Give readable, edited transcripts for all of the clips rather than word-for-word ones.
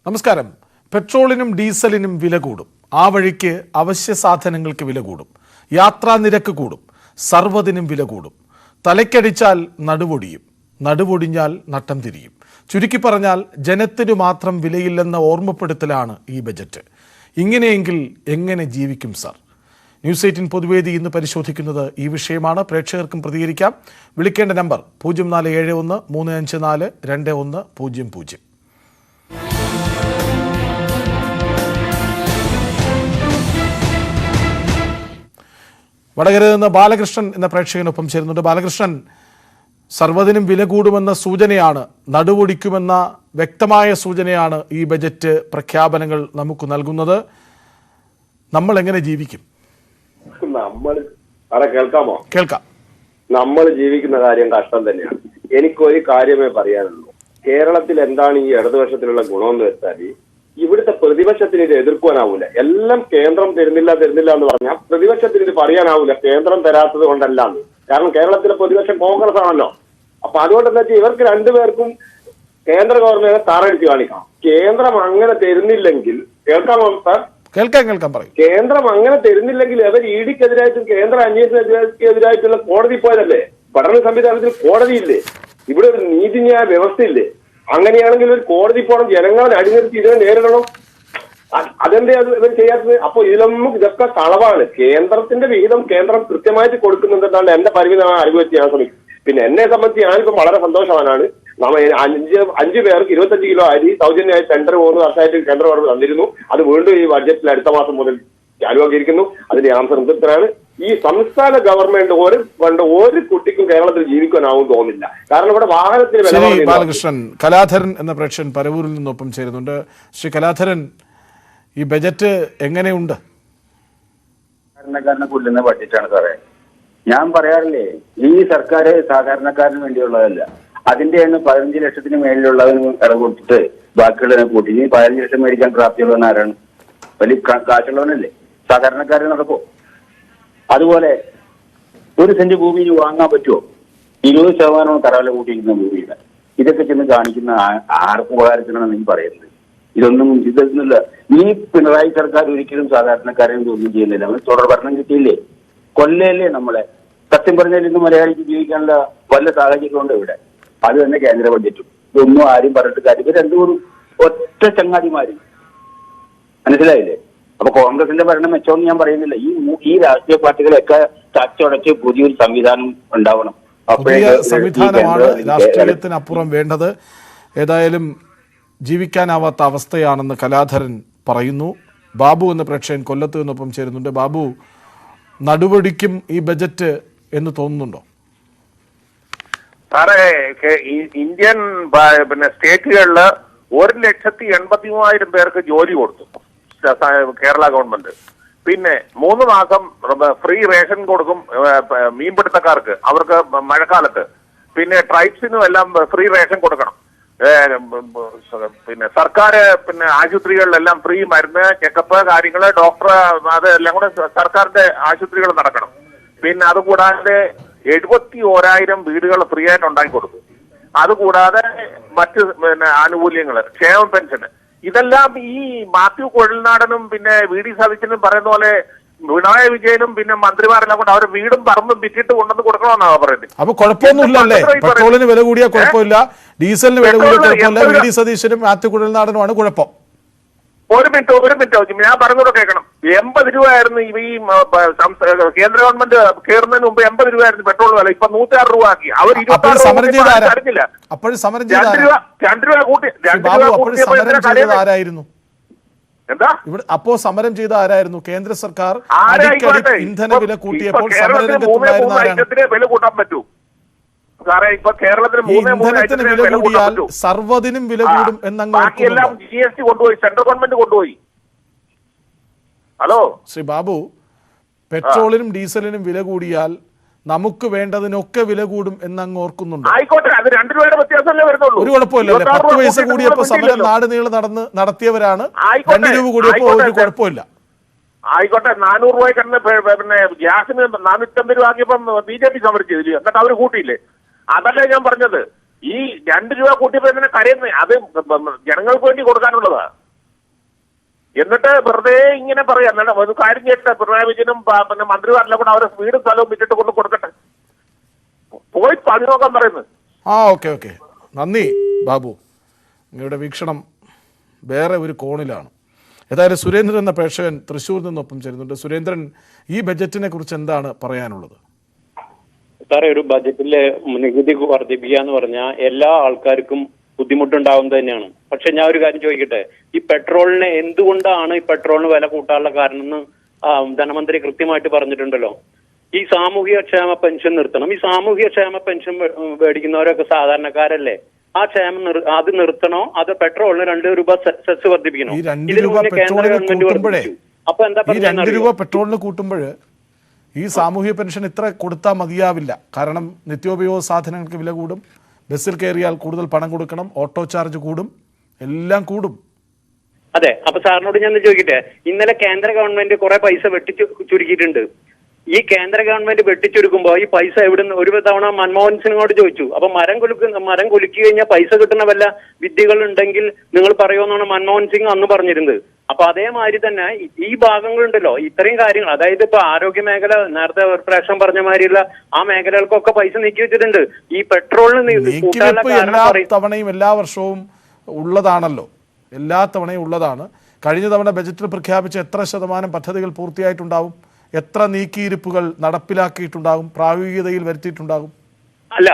നമസ്കാരം. പെട്രോളിനും ഡീസലിനും വില കൂടും. ആ വഴിക്ക് അവശ്യ സാധനങ്ങൾക്ക് വില കൂടും. യാത്രാ നിരക്ക് കൂടും. സർവ്വതിനും വില കൂടും. തലയ്ക്കടിച്ചാൽ നടുവൊടിയും. നടുവൊടിഞ്ഞാൽ നട്ടം തിരിയും. ചുരുക്കി പറഞ്ഞാൽ ജനത്തിനു മാത്രം വിലയില്ലെന്ന ഓർമ്മപ്പെടുത്തലാണ് ഈ ബജറ്റ്. ഇങ്ങനെയെങ്കിൽ എങ്ങനെ ജീവിക്കും സർ? ന്യൂസ് 18 പൊതുവേദി ഇന്ന് പരിശോധിക്കുന്നത് ഈ വിഷയമാണ്. പ്രേക്ഷകർക്കും പ്രതികരിക്കാം. വിളിക്കേണ്ട നമ്പർ 0471 354 2100. വടകരയിൽ നിന്ന് ബാലകൃഷ്ണൻ എന്ന പ്രേക്ഷകനൊപ്പം ചേരുന്നുണ്ട്. ബാലകൃഷ്ണൻ, സർവ്വതിനും വില കൂടുമെന്ന സൂചനയാണ്, നടുവൊടിക്കുമെന്ന വ്യക്തമായ സൂചനയാണ് ഈ ബജറ്റ് പ്രഖ്യാപനങ്ങൾ നമുക്ക് നൽകുന്നത്. നമ്മൾ എങ്ങനെ ജീവിക്കും? കേൾക്കാമോ? കേൾക്കാം. നമ്മൾ ജീവിക്കുന്ന കാര്യം കഷ്ടം തന്നെയാണ്. എനിക്കൊരു കാര്യമേ പറയാനുള്ളൂ. കേരളത്തിൽ എന്താണ് ഈ ഇടതുപക്ഷത്തിലുള്ള ഗുണമെന്ന് വെച്ചാൽ, ഇവിടുത്തെ പ്രതിപക്ഷത്തിന് ഇത് എതിർക്കുവാനാവൂല. എല്ലാം കേന്ദ്രം തരുന്നില്ല എന്ന് പറഞ്ഞാൽ പ്രതിപക്ഷത്തിന് ഇത് പറയാനാവൂല കേന്ദ്രം തരാത്തത് കൊണ്ടല്ലാന്ന്. കാരണം കേരളത്തിലെ പ്രതിപക്ഷം കോൺഗ്രസ് ആണല്ലോ. അപ്പൊ അതുകൊണ്ട് എന്താ വെച്ചാൽ ഇവർക്ക് രണ്ടുപേർക്കും കേന്ദ്ര ഗവൺമെന്റിനെ താറടിച്ച് കാണിക്കാം. കേന്ദ്രം അങ്ങനെ തരുന്നില്ലെങ്കിൽ, കേൾക്കാമോ സാർ? കേൾക്കാം പറയും. കേന്ദ്രം അങ്ങനെ തരുന്നില്ലെങ്കിൽ അവർ ഇഡിക്കെതിരായിട്ടും കേന്ദ്ര അന്വേഷണത്തിനെതിരായിട്ടുള്ള കോടതി പോയതല്ലേ? പഠന സംവിധാനത്തിൽ കോടതിയില്ലേ? ഇവിടെ ഒരു നീതിന്യായ വ്യവസ്ഥയില്ലേ? അങ്ങനെയാണെങ്കിൽ ഒരു കോടതി പോകണം, ജനങ്ങളെ അടിനിർത്തി ഇതിനെ നേരിടണം. അതെന്തേ അത് ഇവർ ചെയ്യാത്തത്? അപ്പൊ ഇതിലൊന്നും ഇതൊക്കെ കളവാണ്. കേന്ദ്രത്തിന്റെ വിഹിതം കേന്ദ്രം കൃത്യമായിട്ട് കൊടുക്കുന്നുണ്ടെന്നാണ് എന്റെ പരിമിതമായ അറിവ് വെച്ച് ഞാൻ ശ്രമിക്കും. പിന്നെ എന്നെ സംബന്ധിച്ച് ഞാനിപ്പം വളരെ സന്തോഷവാനാണ്. നമ്മ 5 പേർക്ക് 25 കിലോ അരി സൗജന്യമായി ടെൻഡർ 3 വർഷമായിട്ട് കേന്ദ്ര ഗവൺമെന്റ് തന്നിരുന്നു. അത് വീണ്ടും ഈ ബഡ്ജറ്റിൽ അടുത്ത മാസം മുതൽ ചാലുവാക്കിയിരിക്കുന്നു. അതിന്റെ ഞാൻ സംതൃപ്തനാണ്. ഈ സംസ്ഥാന ഗവൺമെന്റ് ഒരു കുട്ടിക്കും കേരളത്തിൽ ജീവിക്കാനാവും തോന്നില്ല. കാരണം ഇവിടെ വാഹനത്തിന് വില. ബാലകൃഷ്ണൻ, കലാധരൻ എന്ന പ്രേക്ഷകൻ പരവൂരിൽ നിന്നൊപ്പം ചേരുന്നുണ്ട്. ശ്രീ കലാധരൻ, ഈ ബജറ്റ് എങ്ങനെയുണ്ട്? സാധാരണക്കാരനെ കൊല്ലുന്ന ബഡ്ജറ്റാണ് സാറേ. ഞാൻ പറയാറില്ലേ, ഈ സർക്കാർ സാധാരണക്കാരന് വേണ്ടിയുള്ളതല്ല. അതിന്റെ 15 ലക്ഷത്തിന് മേലിലുള്ളവന് ഇടം കൊടുത്തിട്ട് ബാക്കിയുള്ളതിനെ കൂട്ടി. ഇനി 15 ലക്ഷം മേടിക്കാൻ പ്രാപ്തിയുള്ളവൻ ആരാണ്? വലിയ കാശുള്ളവനല്ലേ. സാധാരണക്കാരൻ നടക്കോ? അതുപോലെ 1 സെന്റ് ഭൂമി വാങ്ങാൻ പറ്റുമോ? 20% കരവില കൂട്ടിയിരിക്കുന്ന ഭൂമിയുടെ. ഇതൊക്കെ ചെന്ന് കാണിക്കുന്ന ആർക്ക് ഉപകാരത്തിനാണ് നീ പറയുന്നത്? ഇതൊന്നുമില്ല. ഈ പിണറായി സർക്കാർ ഒരിക്കലും സാധാരണക്കാരൻ ഒന്നും ചെയ്യുന്നില്ല. അവന് തുടർ ഭരണം കിട്ടിയില്ലേ? കൊല്ലല്ലേ നമ്മളെ. സത്യം പറഞ്ഞാൽ ഇന്ന് മലയാളിക്ക് ജീവിക്കാനുള്ള വല്ല സാഹചര്യമുണ്ട് ഇവിടെ. അത് തന്നെ കേന്ദ്ര ബഡ്ജറ്റും. ഇതൊന്നും ആരും പറഞ്ഞിട്ട് കാര്യം. ഇവർ രണ്ടുപേരും ഒറ്റ ചങ്ങാതിമാര്. മനസ്സിലായില്ലേ? അപ്പൊ കോൺഗ്രസിന്റെ ഭരണം മെച്ചമെന്ന് ഞാൻ പറയുന്നില്ല. ഈ രാഷ്ട്രീയ പാർട്ടികളൊക്കെ തച്ചടച്ച് പുതിയൊരു സംവിധാനം ഉണ്ടാവണം. പുതിയ സംവിധാനമാണ് രാഷ്ട്രീയത്തിനപ്പുറം വേണ്ടത്. ഏതായാലും ജീവിക്കാനാവാത്ത അവസ്ഥയാണെന്ന് കലാധരൻ പറയുന്നു. ബാബു എന്ന പ്രേക്ഷകൻ കൊല്ലത്ത് നിന്നൊപ്പം ചേരുന്നുണ്ട്. ബാബു, നടുവൊടിക്കും ഈ ബജറ്റ് എന്ന് തോന്നുന്നുണ്ടോ? സാറേ, ഇന്ത്യൻ സ്റ്റേറ്റുകളില് 1,83,000 പേർക്ക് ജോലി കൊടുത്തു കേരള ഗവൺമെന്റ്. പിന്നെ 3 മാസം ഫ്രീ റേഷൻ കൊടുക്കും മീൻപിടുത്തക്കാർക്ക്, അവർക്ക് മഴക്കാലത്ത്. പിന്നെ ട്രൈബ്സിനും എല്ലാം ഫ്രീ റേഷൻ കൊടുക്കണം. പിന്നെ സർക്കാർ ആശുപത്രികളിലെല്ലാം ഫ്രീ മരുന്ന്, ചെക്കപ്പ് കാര്യങ്ങള്, ഡോക്ടർ, അതെല്ലാം കൂടെ സർക്കാരിന്റെ ആശുപത്രികൾ നടക്കണം. പിന്നെ അതുകൂടാതെ 71,000 വീടുകൾ ഫ്രീ ആയിട്ട് ഉണ്ടാക്കി കൊടുക്കും. അതുകൂടാതെ മറ്റ് ആനുകൂല്യങ്ങള്, ക്ഷേമ പെൻഷന്, ഇതെല്ലാം ഈ മാത്യു കുഴൽനാടനും പിന്നെ വി ഡി സതീശനും പറയുന്ന പോലെ പിണറായി വിജയനും പിന്നെ മന്ത്രിമാരെല്ലാം കൊണ്ട് അവരുടെ വീടും പറമ്പും വിറ്റിട്ട് കൊണ്ടുവന്ന് കൊടുക്കണമെന്നാണ് പറയുന്നത്. അപ്പൊ കുഴപ്പമൊന്നുമില്ലല്ലേ? പെട്രോളിന് വില കൂടിയ കുഴപ്പമില്ല, ഡീസലിന് വില കൂടിയ കുഴപ്പമില്ല, വി ഡി സതീശനും മാത്യു കുഴൽനാടനുമാണ് കുഴപ്പം. ഒരു മിനിറ്റ് ഞാൻ പറഞ്ഞൂടെ കേൾക്കണം. 80 രൂപയായിരുന്നു ഈ കേന്ദ്ര ഗവൺമെന്റ് കയറുന്നതിന് മുമ്പ് 80 രൂപയായിരുന്നു പെട്രോൾ വില. ഇപ്പൊ 106 രൂപ ആക്കി. അവർ 26 അറിഞ്ഞില്ല. അപ്പോഴും സമരം 2 രൂപ കൂട്ടി. ആരായിരുന്നു? എന്താ ഇവിടെ അപ്പോ സമരം ചെയ്ത ആരായിരുന്നു? കേന്ദ്ര സർക്കാർ ഇന്ധന വില കൂട്ടിയപ്പോൾ വില കൂട്ടാൻ പറ്റൂ സാറേ? ഇപ്പൊ കേരളത്തിൽ ഇന്ധനത്തിന് വില കൂടിയാൽ സർവ്വതിനും വില കൂടും എന്നങ്ങ് ബാക്കിയെല്ലാം GST കൊണ്ടുപോയി, സെൻട്രൽ ഗവൺമെന്റ് കൊണ്ടുപോയി. ഹലോ ശ്രീ ബാബു, പെട്രോളിനും ഡീസലിനും വില കൂടിയാൽ നമുക്ക് വേണ്ടതിനൊക്കെ വില കൂടും എന്നങ്ങ് ഓർക്കുന്നുണ്ട്. ആയിക്കോട്ടെ, അത് 2 രൂപയുടെ വ്യത്യാസമല്ലേ വരുന്നുള്ളൂ. ഒരു കുഴപ്പമില്ലല്ലേ? 10 പൈസ കൂടിയപ്പോ സമരം നാട് നീളെ നടത്തിയവരാണ്. 2 രൂപ കൂടിയപ്പോ ഒരു കുഴപ്പമില്ല. ആയിക്കോട്ടെ, 400 രൂപയ്ക്ക് പിന്നെ ഗ്യാസിന് 450 രൂപ ആക്കിയപ്പം BJP സമരം ചെയ്തില്ല. എന്നിട്ട് അവര് കൂട്ടിയില്ലേ? അതല്ലേ ഞാൻ പറഞ്ഞത്. ഈ 2 രൂപ കൂട്ടിയപ്പോ എന്തിനാ കരയുന്നത്? അത് ജനങ്ങൾക്ക് വേണ്ടി കൊടുക്കാനുള്ളതാ. എന്നിട്ട് വെറുതെ ഇങ്ങനെ പറയാം. എന്നാൽ ഒരു കാര്യം ചെയ്യട്ടെ, പിണറായി വിജയനും പിന്നെ മന്ത്രിമാരെല്ലാം കൂടെ അവരെ വീടും സ്ഥലവും വിറ്റിട്ട് കൊണ്ട് കൊടുക്കട്ടെ, പോയി പണി നോക്കാൻ പറയുന്നത്. ഓക്കെ നന്ദി ബാബു. നിങ്ങളുടെ വീക്ഷണം വേറെ ഒരു കോണിലാണ്. ഏതായാലും സുരേന്ദ്രൻ എന്ന പ്രേക്ഷകൻ തൃശ്ശൂരിൽ നിന്നൊപ്പം ചേരുന്നുണ്ട്. സുരേന്ദ്രൻ, ഈ ബജറ്റിനെ കുറിച്ച് എന്താണ് പറയാനുള്ളത്? സാറേ, ഒരു ബജറ്റിലെ നികുതി വർദ്ധിപ്പിക്കുക എന്ന് പറഞ്ഞാൽ എല്ലാ ആൾക്കാർക്കും ബുദ്ധിമുട്ടുണ്ടാവുന്നത് തന്നെയാണ്. പക്ഷെ ഞാൻ ഒരു കാര്യം ചോദിക്കട്ടെ, ഈ പെട്രോളിന് എന്തുകൊണ്ടാണ് ഈ പെട്രോളിന് വില കൂട്ടാനുള്ള കാരണം എന്ന് ധനമന്ത്രി കൃത്യമായിട്ട് പറഞ്ഞിട്ടുണ്ടല്ലോ. ഈ സാമൂഹിക ക്ഷേമ പെൻഷൻ നിർത്തണം. ഈ സാമൂഹിക ക്ഷേമ പെൻഷൻ മേടിക്കുന്നവരൊക്കെ സാധാരണക്കാരല്ലേ? ആ ക്ഷേമം അത് നിർത്തണോ, അത് പെട്രോളിന് 2 രൂപ സെസ് വർദ്ധിപ്പിക്കണോ? ഈ 2 രൂപ പെട്രോളിന് കൂട്ടുമ്പോൾ ഈ സാമൂഹ്യ പെൻഷൻ ഇത്ര കൊടുത്താൽ മതിയാവില്ല. കാരണം നിത്യോപയോഗ സാധനങ്ങൾക്ക് വില കൂടും, ബസ്സിൽ കയറിയാൽ കൂടുതൽ പണം കൊടുക്കണം, ഓട്ടോ ചാർജ് കൂടും, എല്ലാം കൂടും. അതെ. അപ്പൊ സാറിനോട് ഞാൻ ചോദിക്കട്ടെ, ഇന്നലെ കേന്ദ്ര ഗവൺമെന്റ് കുറെ പൈസ ചുരുക്കിയിട്ടുണ്ട്. ഈ കേന്ദ്ര ഗവൺമെന്റ് വെട്ടിച്ചെടുക്കുമ്പോൾ ഈ പൈസ എവിടുന്ന്? ഒരു തവണ മൻമോഹൻ സിംഗിനോട് ചോദിച്ചു. അപ്പൊ മരം കൊലുക്കി കഴിഞ്ഞാൽ പൈസ കിട്ടുന്ന വല്ല വിദ്യകൾ ഉണ്ടെങ്കിൽ നിങ്ങൾ പറയുമെന്നാണ് മൻമോഹൻ സിംഗ് അന്ന് പറഞ്ഞിരുന്നത്. അപ്പൊ അതേമാതിരി തന്നെ ഈ ഭാഗങ്ങളുണ്ടല്ലോ, ഇത്രയും കാര്യങ്ങൾ, അതായത് ഇപ്പൊ ആരോഗ്യ മേഖല, നേരത്തെ പ്രേക്ഷകൻ പറഞ്ഞ മാതിരിയുള്ള ആ മേഖലകൾക്കൊക്കെ പൈസ നീക്കി വെച്ചിട്ടുണ്ട്. ഈ പെട്രോളിന് എല്ലാ വർഷവും ഉള്ളതാണല്ലോ, എല്ലാ തവണയും ഉള്ളതാണ്. കഴിഞ്ഞ തവണ ബജറ്റിൽ പ്രഖ്യാപിച്ച എത്ര ശതമാനം പദ്ധതികൾ പൂർത്തിയായിട്ടുണ്ടാവും? എത്ര നീക്കിയിരിപ്പുകൾ നടപ്പിലാക്കിയിട്ടുണ്ടാകും, പ്രായോഗികതയിൽ വരുത്തിയിട്ടുണ്ടാകും? അല്ല,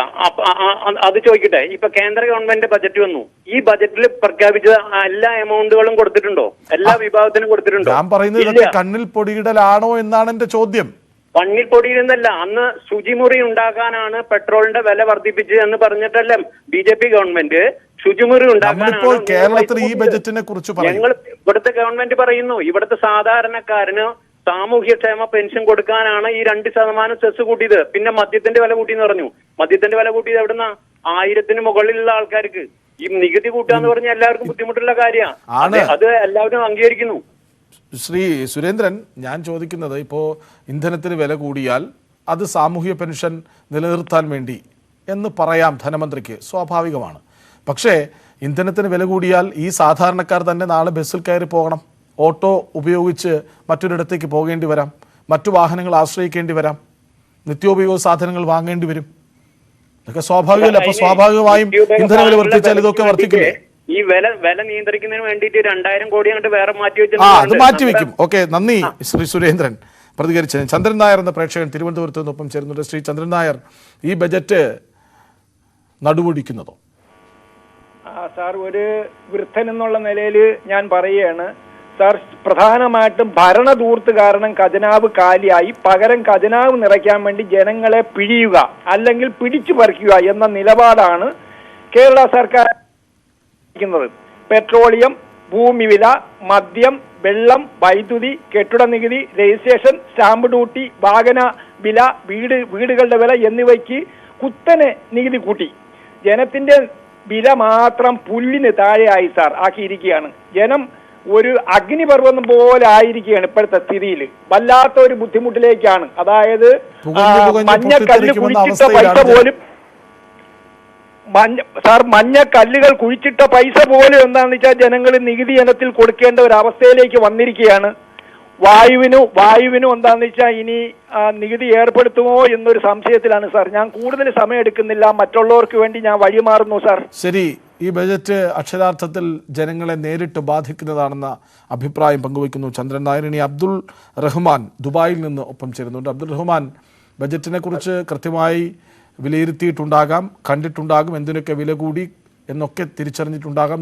അത് ചോദിക്കട്ടെ, ഇപ്പൊ കേന്ദ്ര ഗവൺമെന്റ് ബജറ്റ് വന്നു. ഈ ബജറ്റിൽ പ്രഖ്യാപിച്ച എല്ലാ എമൗണ്ടുകളും കൊടുത്തിട്ടുണ്ടോ? എല്ലാ വിഭാഗത്തിനും കൊടുത്തിട്ടുണ്ടോ? ഞാൻ പറയുന്നത് ഇതൊക്കെ കണ്ണിൽ പൊടിയിടലാണോ എന്നാണ് എന്റെ ചോദ്യം. കണ്ണിൽ പൊടിയിടുന്നല്ല. അന്ന് ശുചിമുറി ഉണ്ടാക്കാനാണ് പെട്രോളിന്റെ വില വർദ്ധിപ്പിച്ചത് എന്ന് പറഞ്ഞിട്ടല്ലേ BJP ഗവൺമെന്റ് ശുചിമുറി ഉണ്ടാക്കാനാണ്. കേരളത്തിൽ ഈ ബജറ്റിനെ കുറിച്ച് ഞങ്ങൾ ഇവിടുത്തെ ഗവൺമെന്റ് പറയുന്നു, ഇവിടുത്തെ സാധാരണക്കാരന് സാമൂഹ്യക്ഷേമ പെൻഷൻ കൊടുക്കാനാണ് ഈ 2% സെസ് കൂട്ടിയത്. പിന്നെ മദ്യത്തിന്റെ വില കൂട്ടിയെന്ന് പറഞ്ഞു. മദ്യത്തിന്റെ വില കൂട്ടിയത് എവിടുന്ന? 1000-ന് മുകളിലുള്ള ആൾക്കാർക്ക്. ഈ നികുതി കൂട്ടാന്ന് പറഞ്ഞാൽ എല്ലാവർക്കും ബുദ്ധിമുട്ടുള്ള കാര്യമാണ്. അത് എല്ലാവരും അംഗീകരിക്കുന്നു. ശ്രീ സുരേന്ദ്രൻ, ഞാൻ ചോദിക്കുന്നത്, ഇപ്പോൾ ഇന്ധനത്തിന് വില കൂടിയാൽ അത് സാമൂഹ്യ പെൻഷൻ നിലനിർത്താൻ വേണ്ടി എന്ന് പറയാം ധനമന്ത്രിക്ക്, സ്വാഭാവികമാണ്. പക്ഷേ ഇന്ധനത്തിന് വില കൂടിയാൽ ഈ സാധാരണക്കാർ തന്നെ നാളെ ബസ്സിൽ കയറി പോകണം, ഓട്ടോ ഉപയോഗിച്ച് മറ്റൊരിടത്തേക്ക് പോകേണ്ടി വരാം, മറ്റു വാഹനങ്ങൾ ആശ്രയിക്കേണ്ടി വരാം, നിത്യോപയോഗ സാധനങ്ങൾ വാങ്ങേണ്ടി വരും. ഇതൊക്കെ സ്വാഭാവികമല്ല. അപ്പൊ സ്വാഭാവികമായും ഇന്ധന വില വർദ്ധിച്ചാൽ ഇതൊക്കെ വർദ്ധിക്കില്ലേ? ഈ വില നിയന്ത്രിക്കുന്നതിന് വേണ്ടിയിട്ട് 2000 കോടി അങ്ങോട്ട് വേറെ മാറ്റി അത് മാറ്റിവെക്കും. ഓക്കെ, നന്ദി ശ്രീ സുരേന്ദ്രൻ പ്രതികരിച്ചത്. ചന്ദ്രൻ നായർ എന്ന പ്രേക്ഷകൻ തിരുവനന്തപുരത്ത് നിന്നൊപ്പം ചേരുന്നുണ്ട്. ശ്രീ ചന്ദ്രൻ നായർ, ഈ ബജറ്റ് നടുവൊടിക്കുന്നതോ? സാർ, ഒരു വൃദ്ധൻ എന്നുള്ള നിലയിൽ ഞാൻ പറയുകയാണ് സാർ, പ്രധാനമായിട്ടും ഭരണധൂർത്ത് കാരണം ഖജനാവ് കാലിയായി, പകരം ഖജനാവ് നിറയ്ക്കാൻ വേണ്ടി ജനങ്ങളെ പിഴിയുക അല്ലെങ്കിൽ പിടിച്ചു പറിക്കുക എന്ന നിലപാടാണ് കേരള സർക്കാർ. പെട്രോളിയം, ഭൂമി വില, മദ്യം, വെള്ളം, വൈദ്യുതി, കെട്ടിട നികുതി, രജിസ്ട്രേഷൻ, സ്റ്റാമ്പ് ഡ്യൂട്ടി, വാഹന വില, വീടുകളുടെ വില എന്നിവയ്ക്ക് കുത്തനെ നികുതി കൂട്ടി. ജനത്തിന്റെ വില മാത്രം പുല്ലിന് താഴെയായി സാർ ആക്കിയിരിക്കുകയാണ്. ജനം ഒരു അഗ്നിപർവ്വതം പോലെ ആയിരിക്കുകയാണ് ഇപ്പോഴത്തെ സ്ഥിതിയിൽ. വല്ലാത്ത ഒരു ബുദ്ധിമുട്ടിലേക്കാണ്. അതായത് മഞ്ഞക്കല്ല് കുഴിച്ചിട്ട പൈസ പോലും മഞ്ഞക്കല്ലുകൾ കുഴിച്ചിട്ട പൈസ പോലും എന്താണെന്ന് വെച്ചാൽ ജനങ്ങൾ നികുതി ഇനത്തിൽ കൊടുക്കേണ്ട ഒരു അവസ്ഥയിലേക്ക് വന്നിരിക്കുകയാണ്. വായുവിനും എന്താണെന്ന് വെച്ചാൽ ഇനി നികുതി ഏർപ്പെടുത്തുമോ എന്നൊരു സംശയത്തിലാണ് സാർ. ഞാൻ കൂടുതൽ സമയം എടുക്കുന്നില്ല, മറ്റുള്ളവർക്ക് വേണ്ടി ഞാൻ വഴിമാറുന്നു സാർ. ശരി, ഈ ബജറ്റ് അക്ഷരാർത്ഥത്തിൽ ജനങ്ങളെ നേരിട്ട് ബാധിക്കുന്നതാണെന്ന അഭിപ്രായം പങ്കുവയ്ക്കുന്നു ചന്ദ്രൻ നായർ. ഇനി അബ്ദുൾ റഹ്മാൻ ദുബായിൽ നിന്ന് ഒപ്പം ചേരുന്നുണ്ട്. അബ്ദുൾ റഹ്മാൻ, ബജറ്റിനെ കുറിച്ച് കൃത്യമായി വിലയിരുത്തിയിട്ടുണ്ടാകാം, കണ്ടിട്ടുണ്ടാകും, എന്തിനൊക്കെ വില കൂടി എന്നൊക്കെ തിരിച്ചറിഞ്ഞിട്ടുണ്ടാകാം,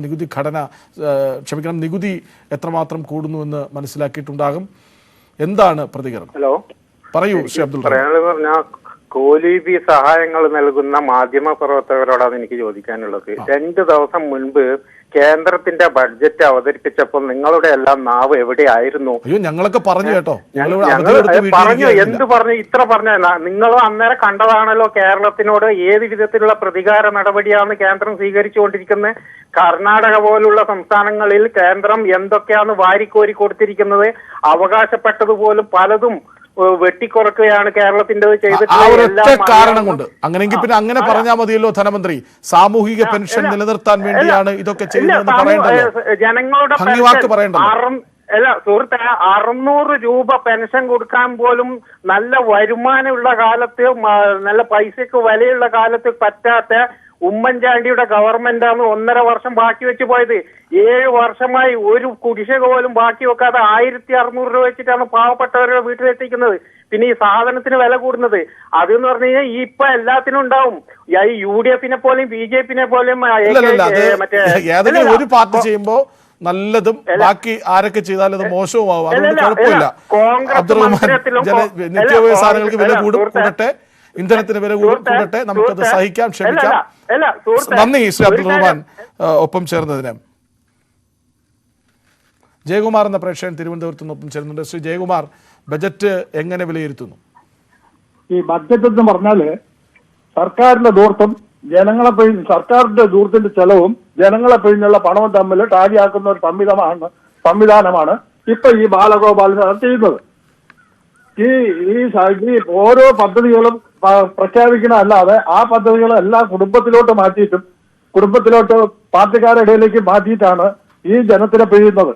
നികുതി എത്രമാത്രം കൂടുന്നുവെന്ന് മനസ്സിലാക്കിയിട്ടുണ്ടാകും. എന്താണ് പ്രതികരണം? ഹലോ, പറയൂ ശ്രീ അബ്ദുൾ. പറഞ്ഞാൽ കോലീബി സഹായങ്ങൾ നൽകുന്ന മാധ്യമ പ്രവർത്തകരോടാണ് എനിക്ക് ചോദിക്കാനുള്ളത്. 2 ദിവസം മുൻപ് കേന്ദ്രത്തിന്റെ ബഡ്ജറ്റ് അവതരിപ്പിച്ചപ്പോൾ നിങ്ങളുടെ എല്ലാം നാവ് എവിടെയായിരുന്നു? അയ്യോ, ഞങ്ങളൊക്കെ പറഞ്ഞു കേട്ടോ. പറഞ്ഞു, എന്ത് പറഞ്ഞു? ഇത്ര പറഞ്ഞ നിങ്ങളും അന്നേരം കണ്ടതാണല്ലോ കേരളത്തിനോട് ഏത് വിധത്തിലുള്ള പ്രതികാര നടപടിയാണ് കേന്ദ്രം സ്വീകരിച്ചുകൊണ്ടിരിക്കുന്നത്. കർണാടക പോലുള്ള സംസ്ഥാനങ്ങളിൽ കേന്ദ്രം എന്തൊക്കെയാണ് വാരിക്കോരി കൊടുത്തിരിക്കുന്നത്, അവകാശപ്പെട്ടതുപോലും പലതും വെട്ടിക്കുറക്കുകയാണ് കേരളത്തിന്റെ ആ ചെയ്തിട്ടുള്ള ഒരൊറ്റ കാരണം കൊണ്ട്. അങ്ങനെയെങ്കിൽ പിന്നെ അങ്ങനെ പറഞ്ഞാൽ മതിയല്ലോ ധനമന്ത്രി. സാമൂഹിക പെൻഷൻ നിലനിർത്താൻ വേണ്ടിയാണ് ഇതൊക്കെ ചെയ്യുന്നതെന്ന് പറയേണ്ടല്ലോ, ജനങ്ങളുടെ ഭംഗിവാക്ക് പറയേണ്ടല്ലോ. അല്ല സുഹൃത്തെ, 600 രൂപ പെൻഷൻ കൊടുക്കാൻ പോലും നല്ല വരുമാനമുള്ള കാലത്ത്, നല്ല പൈസക്ക് വിലയുള്ള കാലത്ത് പറ്റാത്ത ഉമ്മൻചാണ്ടിയുടെ ഗവൺമെന്റാണ് 1.5 വർഷം ബാക്കി വെച്ച് പോയത്. 7 വർഷമായി ഒരു കുടിശ്ശിക പോലും ബാക്കി വെക്കാതെ 1600 രൂപ വെച്ചിട്ടാണ് പാവപ്പെട്ടവരുടെ വീട്ടിലെത്തിക്കുന്നത്. പിന്നെ ഈ സാധനത്തിന് വില കൂടുന്നത് അതെന്ന് പറഞ്ഞു കഴിഞ്ഞാൽ ഇപ്പൊ എല്ലാത്തിനും ഉണ്ടാവും. ഈ UDF-നെ പോലെയും BJP-നെ പോലെയും ഏതെങ്കിലും ഒരു പാർട്ടി ചെയ്യുമ്പോ നല്ലതും ബാക്കി ആരൊക്കെ ചെയ്താലും അത് മോശവുമാവും. അതുകൊണ്ട് കുഴപ്പമില്ല. അബ്ദുറഹ്മാൻ, നിത്യോപയോഗ സാധനങ്ങൾക്ക് വില കൂടട്ടെ, ഇന്ധനത്തിന് വില കൂടട്ടെ, നമുക്കത് സഹിക്കാം, ക്ഷമിക്കാം. നന്ദി ശ്രീ അബ്ദുറഹ്മാൻ ഒപ്പം ചേർന്നതിന്. ജയകുമാർ എന്ന പ്രേക്ഷകൻ തിരുവനന്തപുരത്ത് നിന്ന് ഒപ്പം ചേരുന്നുണ്ട്. ശ്രീ ജയകുമാർ, ബജറ്റ് എങ്ങനെ വിലയിരുത്തുന്നു? ഈ ബഡ്ജറ്റ് എന്ന് പറഞ്ഞാല് സർക്കാരിന്റെ ദൂർത്തും സർക്കാരിന്റെ ദൂരത്തിന്റെ ചെലവും ജനങ്ങളെ പിഴിഞ്ഞുള്ള പണവും തമ്മിൽ ടാലിയാക്കുന്ന ഒരു സംവിധാനമാണ് ഇപ്പൊ ഈ ബാലഗോപാൽ ചെയ്യുന്നത്. ഈ ഓരോ പദ്ധതികളും പ്രഖ്യാപിക്കണമല്ലാതെ ആ പദ്ധതികൾ എല്ലാം കുടുംബത്തിലോട്ട് പാർട്ടിക്കാരുടെ ഇടയിലേക്ക് മാറ്റിയിട്ടാണ് ഈ ജനത്തിനെ പിഴിയുന്നത്.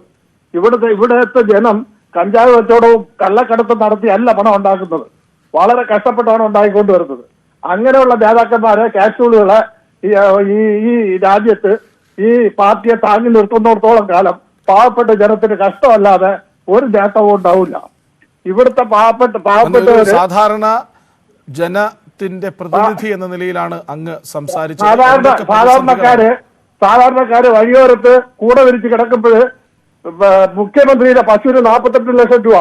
ഇവിടത്തെ ജനം കഞ്ചാവ് കച്ചവടവും കള്ളക്കടത്തും നടത്തിയല്ല പണം ഉണ്ടാക്കുന്നത്, വളരെ കഷ്ടപ്പെട്ടാണ് ഉണ്ടായിക്കൊണ്ടുവരുന്നത്. അങ്ങനെയുള്ള നേതാക്കന്മാരെ, കാപ്സ്യൂളുകളെ ഈ രാജ്യത്ത് ഈ പാർട്ടിയെ താങ്ങി നിർത്തുന്നിടത്തോളം കാലം പാവപ്പെട്ട ജനത്തിന് കഷ്ടമല്ലാതെ ഒരു നേട്ടവും ഉണ്ടാവില്ല. ഇവിടുത്തെ പാവപ്പെട്ട സാധാരണ ജനത്തിന്റെ പ്രതിനിധി എന്ന നിലയിലാണ് അങ്ങ് സംസാരിച്ചത്. സാധാരണക്കാര് വഴിയോരത്ത് കൂടെ വിരിച്ച് കിടക്കുമ്പോൾ മുഖ്യമന്ത്രിയുടെ പശുവിന് 48 ലക്ഷം രൂപ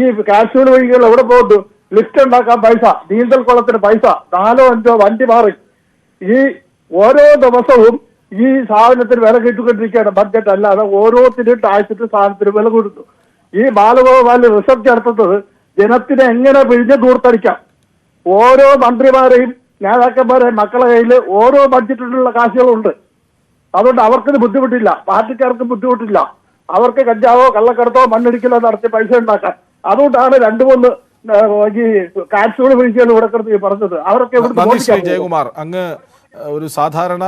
ഈ കാശ്മീർ വഴികൾ എവിടെ പോകുന്നു? ലിസ്റ്റ് ഉണ്ടാക്കാൻ പൈസ, നീന്തൽ കുളത്തിന് പൈസ, 4 5 വണ്ടി മാറി. ഈ ഓരോ ദിവസവും ഈ സാധനത്തിന് വില കിട്ടിക്കൊണ്ടിരിക്കുകയാണ്. ബഡ്ജറ്റ് അല്ലാതെ ഓരോത്തിനും ടാക്സിട്ട് സാധനത്തിന് വില കൊടുത്തു. ഈ ബാലഗോപാൽ റിസർച്ച് നടത്തുന്നത് ജനത്തിനെ എങ്ങനെ പിഴിഞ്ഞ് ദൂർത്തടിക്കാം. ഓരോ മന്ത്രിമാരെയും നേതാക്കന്മാരെയും മക്കളെ കയ്യിൽ ഓരോ ബഡ്ജറ്റിലുള്ള കാശുകളുണ്ട്. അതുകൊണ്ട് അവർക്കിത് ബുദ്ധിമുട്ടില്ല, പാർട്ടിക്കാർക്ക് ബുദ്ധിമുട്ടില്ല. അവർക്ക് കഞ്ചാവോ കള്ളക്കടത്തോ മണ്ണിടിക്കലോ നടത്തി പൈസ ഉണ്ടാക്കാൻ. അതുകൊണ്ടാണ് 2-3 ഈ കാപ്സ്യൂൾ പിടിക്കാൻ ഇവിടെ പറഞ്ഞത്. അവരൊക്കെ ജയകുമാർ, അങ്ങ് ഒരു സാധാരണ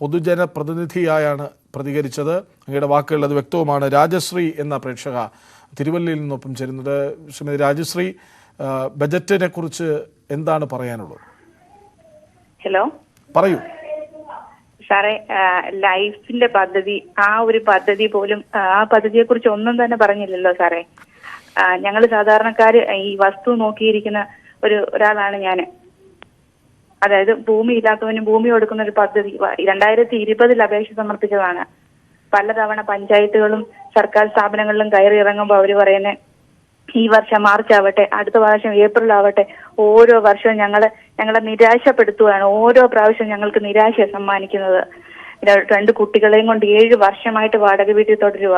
പൊതുജന പ്രതിനിധിയായാണ് പ്രതികരിച്ചത്. അങ്ങയുടെ വാക്കുകൾ അത് വ്യക്തവുമാണ്. രാജശ്രീ എന്ന പ്രേക്ഷക തിരുവല്ലയിൽ നിന്നൊപ്പം ചേരുന്നത്. ശ്രീമതി രാജശ്രീ, ബജറ്റിനെ കുറിച്ച് എന്താണ് പറയാനുള്ളത്? ഹലോ, പറയൂ സാറേ. ലൈഫിന്റെ പദ്ധതി, ആ ഒരു പദ്ധതി പോലും, ആ പദ്ധതിയെ കുറിച്ച് ഒന്നും തന്നെ പറഞ്ഞില്ലല്ലോ സാറേ. ഞങ്ങൾ സാധാരണക്കാര് ഈ വസ്തു നോക്കിയിരിക്കുന്ന ഒരാളാണ് ഞാൻ. അതായത് ഭൂമി ഇല്ലാത്തവന് ഭൂമി കൊടുക്കുന്ന ഒരു പദ്ധതി 2020 അപേക്ഷ സമർപ്പിച്ചതാണ്. പലതവണ പഞ്ചായത്തുകളും സർക്കാർ സ്ഥാപനങ്ങളിലും കയറി ഇറങ്ങുമ്പോൾ അവർ പറയുന്നത് ഈ വർഷം മാർച്ച് ആവട്ടെ, അടുത്ത വർഷം ഏപ്രിൽ ആവട്ടെ, ഓരോ വർഷവും ഞങ്ങളെ നിരാശപ്പെടുത്തുകയാണ്. ഓരോ പ്രാവശ്യവും ഞങ്ങൾക്ക് നിരാശ സമ്മാനിക്കുന്നത്. 2 കുട്ടികളെയും കൊണ്ട് 7 വർഷമായിട്ട് വാടക വീട്ടിൽ തുടരുക.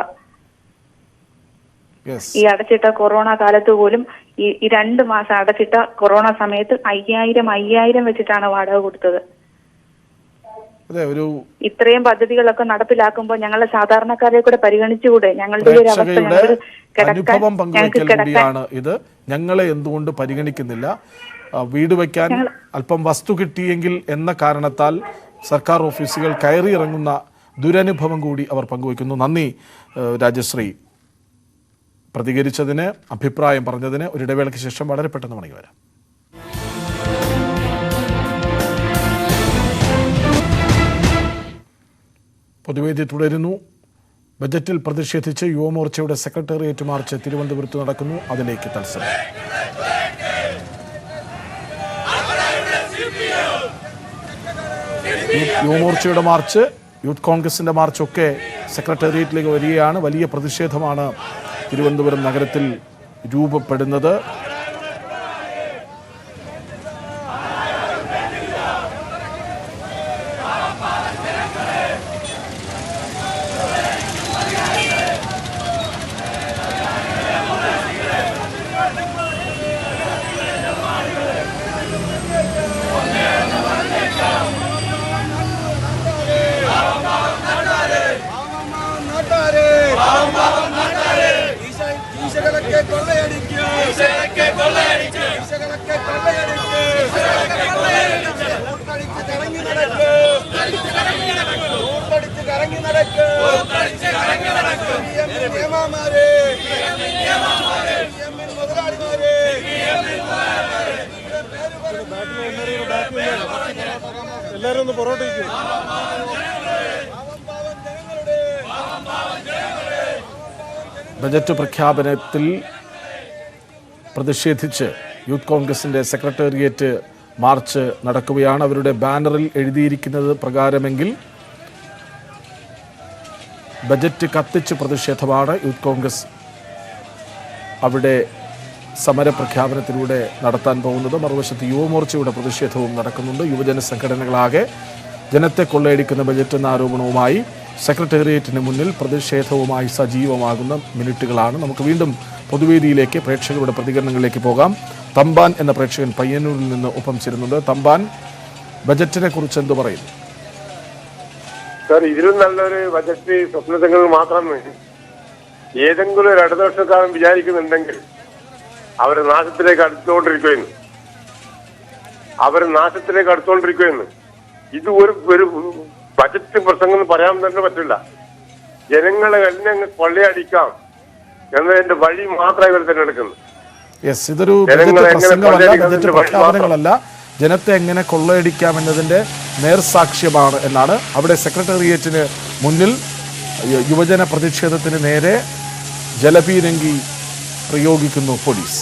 ഈ അടച്ചിട്ട കൊറോണ കാലത്ത് പോലും ഈ 2 മാസം അടച്ചിട്ട കൊറോണ സമയത്ത് 5000 വെച്ചിട്ടാണ് വാടക കൊടുത്തത്. ഇത്രയും പദ്ധതികളൊക്കെ നടപ്പിലാക്കുമ്പോൾ ഞങ്ങളെ സാധാരണക്കാരെ കൂടെ പരിഗണിച്ചുകൂടെ? ഞങ്ങളുടെ ഒരു അവസ്ഥ അനുഭവം പങ്കുവയ്ക്കലാണ് ഇത്. ഞങ്ങളെ എന്തുകൊണ്ട് പരിഗണിക്കുന്നില്ല? വീട് വയ്ക്കാൻ അല്പം വസ്തു കിട്ടിയെങ്കിൽ എന്ന കാരണത്താൽ സർക്കാർ ഓഫീസുകൾ കയറി ഇറങ്ങുന്ന ദുരനുഭവം കൂടി അവർ പങ്കുവയ്ക്കുന്നു. നന്ദി രാജശ്രീ പ്രതികരിച്ചതിന്, അഭിപ്രായം പറഞ്ഞതിന്. ഒരു ഇടവേളയ്ക്ക് ശേഷം വളരെ പെട്ടെന്ന് മടങ്ങി വരാം. പൊതുവേദി തുടരുന്നു. ബജറ്റിൽ പ്രതിഷേധിച്ച് യുവമോർച്ചയുടെ സെക്രട്ടേറിയറ്റ് മാർച്ച് തിരുവനന്തപുരത്ത് നടക്കുന്നു. അതിലേക്ക് തത്സരം. യുവമോർച്ചയുടെ മാർച്ച്, യൂത്ത് കോൺഗ്രസിന്റെ മാർച്ചൊക്കെ സെക്രട്ടേറിയറ്റിലേക്ക് വരികയാണ്. വലിയ പ്രതിഷേധമാണ് തിരുവനന്തപുരം നഗരത്തിൽ രൂപപ്പെടുന്നത്. ഈശകളൊക്കെ കൊള്ളയടിക്കുക എല്ലാരും ഒന്ന് പൊറോട്ടയ്ക്ക് ബജറ്റ് പ്രഖ്യാപനത്തിൽ പ്രതിഷേധിച്ച് യൂത്ത് കോൺഗ്രസിന്റെ സെക്രട്ടേറിയറ്റ് മാർച്ച് നടക്കുകയാണ്. അവരുടെ ബാനറിൽ എഴുതിയിരിക്കുന്നത് പ്രകാരമെങ്കിൽ ബജറ്റ് കത്തിച്ച് പ്രതിഷേധമാണ് യൂത്ത് കോൺഗ്രസ് അവിടെ സമരപ്രഖ്യാപനത്തിലൂടെ നടത്താൻ പോകുന്നത്. മറുവശത്ത് യുവമോർച്ചയുടെ പ്രതിഷേധവും നടക്കുന്നുണ്ട്. യുവജന സംഘടനകളാകെ ജനത്തെ കൊള്ളയടിക്കുന്ന ബജറ്റ് എന്ന ആരോപണവുമായി സെക്രട്ടേറിയറ്റിന് മുന്നിൽ പ്രതിഷേധവുമായി സജീവമാകുന്ന മിനിറ്റുകളാണ്. നമുക്ക് വീണ്ടും പൊതുവേദിയിലേക്ക് പ്രേക്ഷകരുടെ പ്രതികരണങ്ങളിലേക്ക് പോകാം. തമ്പാൻ എന്ന പ്രേക്ഷകൻ പയ്യന്നൂരിൽ നിന്ന് ഒപ്പം ചേരുന്നുണ്ട്. തമ്പാൻ, ബജറ്റിനെ കുറിച്ച് എന്തു പറയുന്നു? സാർ, ഇതിലും നല്ലൊരു ബജറ്റ് സ്വപ്നങ്ങൾ മാത്രമേ ഏതെങ്കിലും ഒരു ഇടതുപക്ഷക്കാരൻ വിചാരിക്കുന്നുണ്ടെങ്കിൽ അവർ നാശത്തിലേക്ക് അടുത്തുകൊണ്ടിരിക്കുകയെന്ന് ഇത് ഒരു ബജറ്റ് പ്രസംഗം എന്ന് പറയാൻ തന്നെ പറ്റില്ല. ജനങ്ങളെ എന്നെ കൊള്ളയടിക്കാം എന്നതിന്റെ വഴി മാത്രമേ ഇവർ തിരഞ്ഞെടുക്കുന്നു. ഇതൊരു ബജറ്റ് പ്രഖ്യാപനങ്ങളല്ല, ജനത്തെ എങ്ങനെ കൊള്ളയടിക്കാം എന്നതിന്റെ നേർസാക്ഷ്യമാണ് എന്നാണ്. അവിടെ സെക്രട്ടേറിയറ്റിന് മുന്നിൽ യുവജന പ്രതിഷേധത്തിന് നേരെ ജലപീരങ്കി പ്രയോഗിക്കുന്നു പോലീസ്.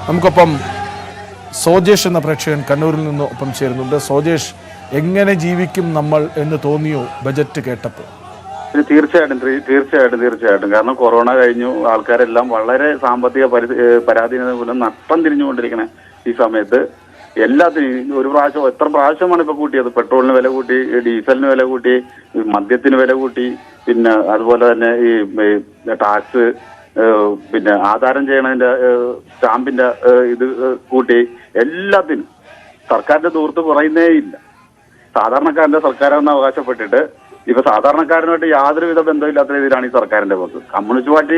നമുക്കൊപ്പം സോജേഷ് എന്ന പ്രേക്ഷകൻ കണ്ണൂരിൽ നിന്ന് ഒപ്പം ചേരുന്നുണ്ട്. സോജേഷ്, എങ്ങനെ ജീവിക്കും നമ്മൾ എന്ന് തോന്നിയോ ബജറ്റ് കേട്ടപ്പോൾ? തീർച്ചയായിട്ടും. കാരണം കൊറോണ കഴിഞ്ഞു, ആൾക്കാരെല്ലാം വളരെ സാമ്പത്തിക പരാധീനത മൂലം നഷ്ടം തിരിഞ്ഞുകൊണ്ടിരിക്കണേ ഈ സമയത്ത് എല്ലാത്തിനും എത്ര പ്രാവശ്യമാണ് ഇപ്പൊ കൂട്ടിയത്? പെട്രോളിന് വില കൂട്ടി, ഡീസലിന് വില കൂട്ടി, മദ്യത്തിന് വില കൂട്ടി, പിന്നെ അതുപോലെ തന്നെ ഈ ടാക്സ്, പിന്നെ ആധാരം ചെയ്യണതിന്റെ സ്റ്റാമ്പിന്റെ ഇത് കൂട്ടി, എല്ലാത്തിനും സർക്കാരിന്റെ ദൂർത്ത് കുറയുന്നേ ഇല്ല. സാധാരണക്കാരന്റെ സർക്കാരെന്ന് അവകാശപ്പെട്ടിട്ട് ഇപ്പൊ സാധാരണക്കാരനുമായിട്ട് യാതൊരുവിധ ബന്ധമില്ലാത്ത രീതിയിലാണ് ഈ സർക്കാരിന്റെ പോക്ക്. കമ്മ്യൂണിസ്റ്റ് പാർട്ടി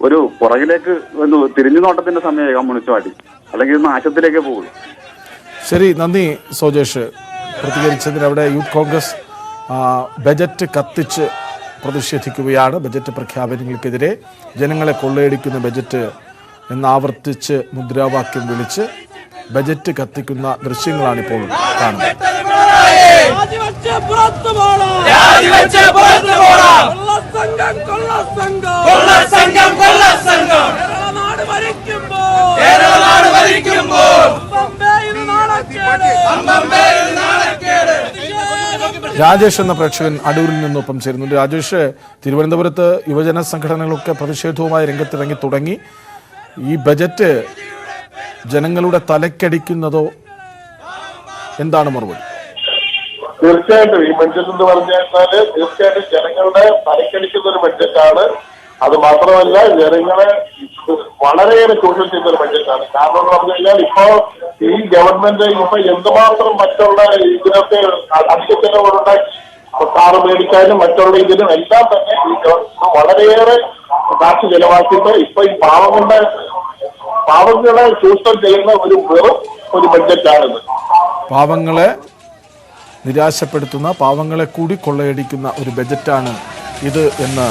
ഒരു പുറകിലേക്ക് തിരിഞ്ഞു നോട്ടത്തിന്റെ സമയമായി കമ്മ്യൂണിസ്റ്റ് പാർട്ടി, അല്ലെങ്കിൽ ഇത് നാശത്തിലേക്കേ പോകുള്ളൂ. ശരി, നന്ദി സോജേഷ് പ്രതികരിച്ചതിന്. അവിടെ യൂത്ത് കോൺഗ്രസ് ബജറ്റ് കത്തിച്ച് പ്രതിഷേധിക്കുകയാണ്. ബജറ്റ് പ്രഖ്യാപനങ്ങൾക്കെതിരെ ജനങ്ങളെ കൊള്ളയടിക്കുന്ന ബജറ്റ് എന്നാവർത്തിച്ച് മുദ്രാവാക്യം വിളിച്ച് ബജറ്റ് കത്തിക്കുന്ന ദൃശ്യങ്ങളാണിപ്പോൾ കാണുന്നത്. രാജേഷ് എന്ന പ്രേക്ഷകൻ അടൂരിൽ നിന്നൊപ്പം ചേരുന്നുണ്ട്. രാജേഷ്, തിരുവനന്തപുരത്ത് യുവജന സംഘടനകളൊക്കെ പ്രതിഷേധവുമായി രംഗത്തിറങ്ങി തുടങ്ങി. ഈ ബജറ്റ് ജനങ്ങളുടെ തലക്കടിക്കുന്നതോ? എന്താണ് മറുപടി? തീർച്ചയായിട്ടും ഈ ബഡ്ജറ്റ് എന്ന് പറഞ്ഞാൽ തീർച്ചയായിട്ടും ജനങ്ങളുടെ തലക്കടിക്കുന്ന ഒരു ബഡ്ജറ്റാണ്. അത് മാത്രമല്ല, ജനങ്ങളെ വളരെയേറെ ചൂഷണം ചെയ്യുന്ന ഒരു ബഡ്ജറ്റാണ്. കാരണം എന്ന് പറഞ്ഞു കഴിഞ്ഞാൽ ഇപ്പോ ഈ ഗവൺമെന്റ് ഇപ്പൊ എന്തുമാത്രം മറ്റുള്ള ഇതിനൊക്കെ അധിക ചെലവുകളുണ്ടാക്കി കാറ് മേടിക്കാനും മറ്റുള്ള ഇതിനും എല്ലാം തന്നെ ഈ ഗവൺമെന്റ് വളരെയേറെ കാശ് ചെലവാക്കിയിട്ട് ഇപ്പൊ ഈ പാവങ്ങളെ ചൂഷണം ചെയ്യുന്ന ഒരു ബഡ്ജറ്റാണിത്. പാവങ്ങളെ നിരാശപ്പെടുത്തുന്ന, പാവങ്ങളെ കൂടി കൊള്ളയടിക്കുന്ന ഒരു ബജറ്റാണ് ഇത് എന്ന്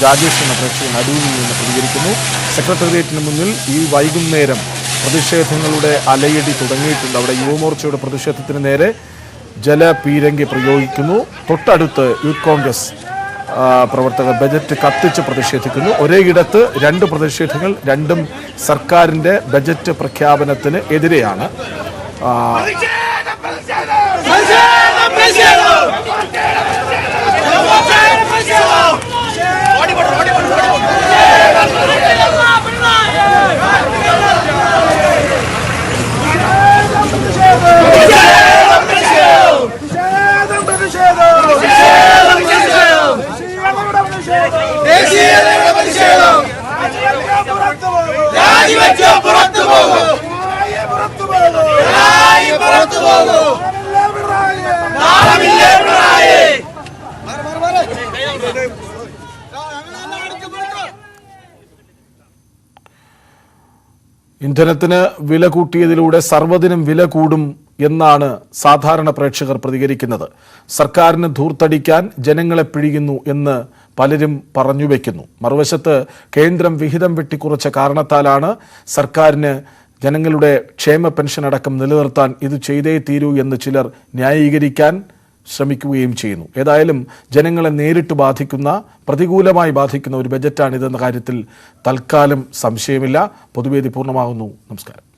രാജേഷ് എന്ന പ്രേക്ഷകൻ അടൂരിൽ നിന്ന് പ്രതികരിക്കുന്നു. സെക്രട്ടേറിയറ്റിന് മുന്നിൽ ഈ വൈകുന്നേരം പ്രതിഷേധങ്ങളുടെ അലയടി തുടങ്ങിയിട്ടുണ്ട്. അവിടെ യുവമോർച്ചയുടെ പ്രതിഷേധത്തിന് നേരെ ജലപീരങ്കി പ്രയോഗിക്കുന്നു. തൊട്ടടുത്ത് യൂത്ത് കോൺഗ്രസ് പ്രവർത്തകർ ബജറ്റ് കത്തിച്ച് പ്രതിഷേധിക്കുന്നു. ഒരേ ഇടത്ത് രണ്ട് പ്രതിഷേധങ്ങൾ, രണ്ടും സർക്കാരിൻ്റെ ബജറ്റ് പ്രഖ്യാപനത്തിന് എതിരെയാണ്. ഇന്ധനത്തിന് വില കൂട്ടിയതിലൂടെ സർവ്വതിനും വില കൂടും എന്നാണ് സാധാരണ പ്രേക്ഷകർ പ്രതികരിക്കുന്നത്. സർക്കാരിന് ധൂർത്തടിക്കാൻ ജനങ്ങളെ പിഴിയുന്നു എന്ന് പലരും പറഞ്ഞു വയ്ക്കുന്നു. മറുവശത്ത് കേന്ദ്രം വിഹിതം വെട്ടിക്കുറച്ച കാരണത്താലാണ് സർക്കാരിന് ജനങ്ങളുടെ ക്ഷേമ പെൻഷൻ അടക്കം നിലനിർത്താൻ ഇത് ചെയ്തേ തീരൂ എന്ന് ചിലർ ന്യായീകരിക്കാൻ ശ്രമിക്കുകയും ചെയ്യുന്നു. ഏതായാലും ജനങ്ങളെ നേരിട്ട് ബാധിക്കുന്ന, പ്രതികൂലമായി ബാധിക്കുന്ന ഒരു ബജറ്റാണിതെന്ന കാര്യത്തിൽ തൽക്കാലം സംശയമില്ല. പൊതുവേദി പൂർണ്ണമാകുന്നു. നമസ്കാരം.